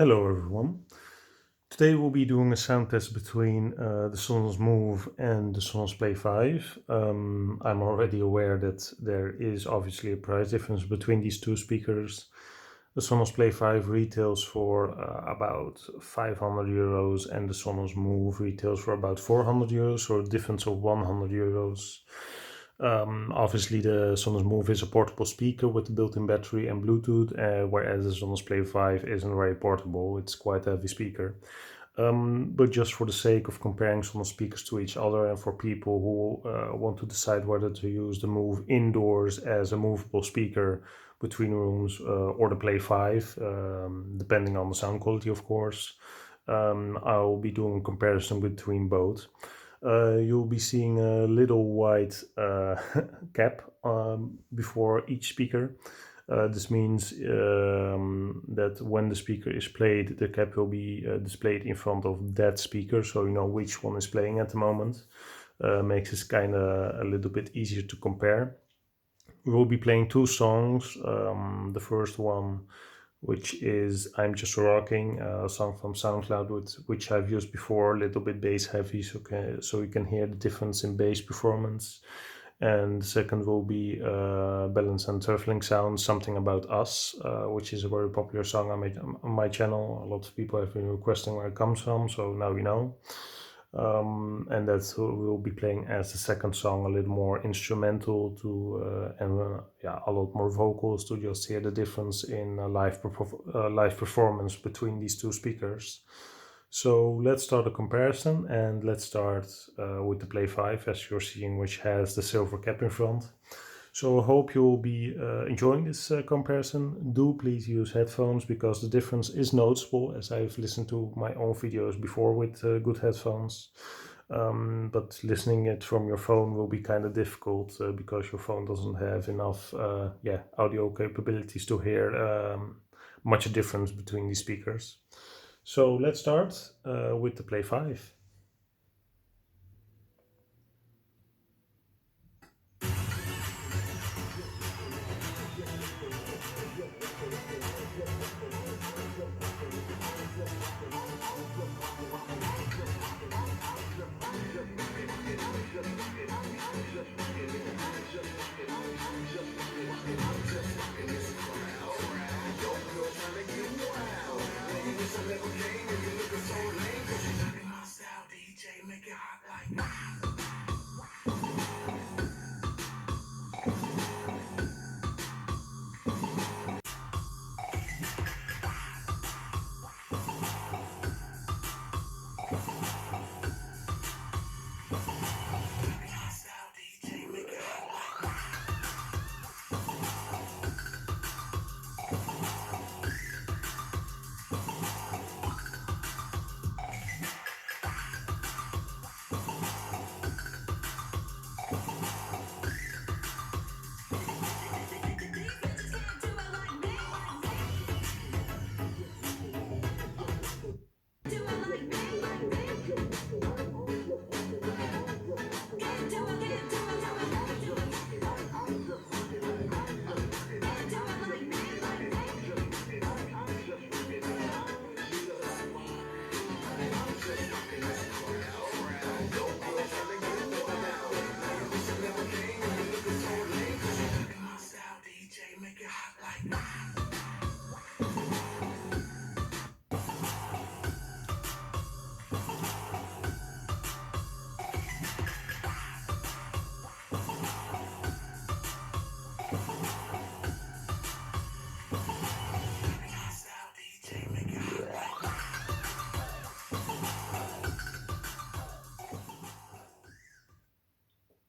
Hello everyone. Today we'll be doing a sound test between the Sonos Move and the Sonos Play 5. I'm already aware that there is obviously a price difference between these two speakers. The Sonos Play 5 retails for about 500 euros and the Sonos Move retails for about 400 euros, so a difference of 100 euros. Obviously, the Sonos Move is a portable speaker with a built-in battery and Bluetooth, whereas the Sonos Play 5 isn't very portable. It's quite a heavy speaker. But just for the sake of comparing Sonos speakers to each other and for people who want to decide whether to use the Move indoors as a movable speaker between rooms or the Play 5, depending on the sound quality, of course, I'll be doing a comparison between both. You'll be seeing a little white cap before each speaker. This means that when the speaker is played, the cap will be displayed in front of that speaker, so you know which one is playing at the moment. Makes it kind of a little bit easier to compare. We will be playing two songs. The first one, which is I'm Just Rocking, a song from SoundCloud, which I've used before, a little bit bass heavy, so you can hear the difference in bass performance. And the second will be Balance and Turfling Sound, Something About Us, which is a very popular song on my channel. A lot of people have been requesting where it comes from, so now you know. And that's what we'll be playing as the second song, a little more instrumental a lot more vocals to just hear the difference in live performance between these two speakers. So let's start a comparison, and let's start with the Play 5, as you're seeing, which has the silver cap in front. So I hope you'll be enjoying this comparison. Do please use headphones because the difference is noticeable, as I've listened to my own videos before with good headphones. But listening it from your phone will be kind of difficult because your phone doesn't have enough audio capabilities to hear much difference between these speakers. So let's start with the Play 5.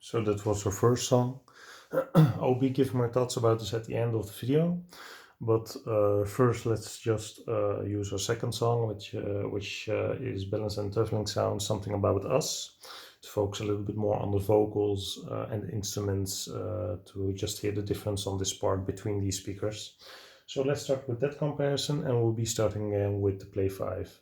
So that was our first song. I'll be giving my thoughts about this at the end of the video. But first, let's just use our second song, which is Balance and Tuffling Sound, Something About Us, to focus a little bit more on the vocals and instruments to just hear the difference on this part between these speakers. So let's start with that comparison, and we'll be starting again with the Play 5.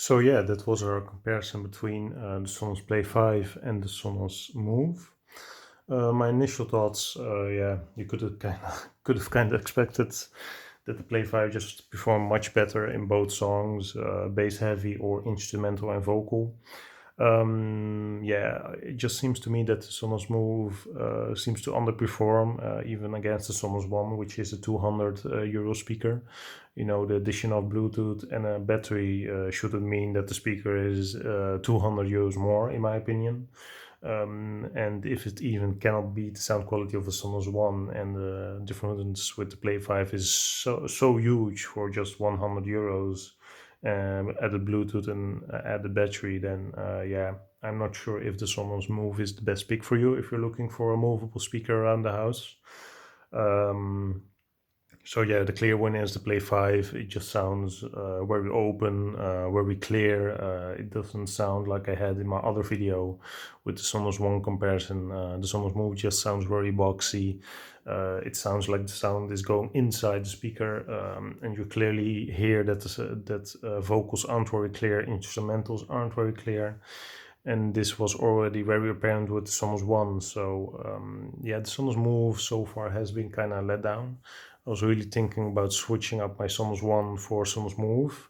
So yeah, that was our comparison between the Sonos Play 5 and the Sonos Move. My initial thoughts, yeah, you could have kind of expected that the Play 5 just performed much better in both songs, bass heavy or instrumental and vocal. Yeah, it just seems to me that the Sonos Move seems to underperform even against the Sonos One, which is a 200 euro speaker. You know, the addition of Bluetooth and a battery shouldn't mean that the speaker is 200 euros more, in my opinion. And if it even cannot beat the sound quality of the Sonos One, and the difference with the Play 5 is so huge for just 100 euros, added Bluetooth and added battery, then yeah, I'm not sure if the Sonos Move is the best pick for you if you're looking for a movable speaker around the house. Um, so yeah, the clear one is the Play 5. It just sounds very open, very clear. It doesn't sound like I had in my other video with the Sonos One comparison. The Sonos Move just sounds very boxy. It sounds like the sound is going inside the speaker, and you clearly hear that vocals aren't very clear, instrumentals aren't very clear. And this was already very apparent with the Sonos One. So yeah, the Sonos Move so far has been kind of let down. I was really thinking about switching up my Sonos One for Sonos Move,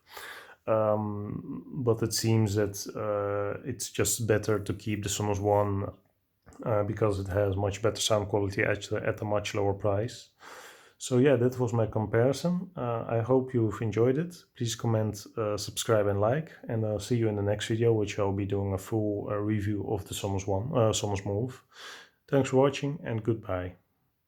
but it seems that it's just better to keep the Sonos One because it has much better sound quality at a much lower price. So yeah, that was my comparison. I hope you've enjoyed it. Please comment, subscribe, and like. And I'll see you in the next video, which I'll be doing a full review of the Sonos Move. Thanks for watching, and goodbye.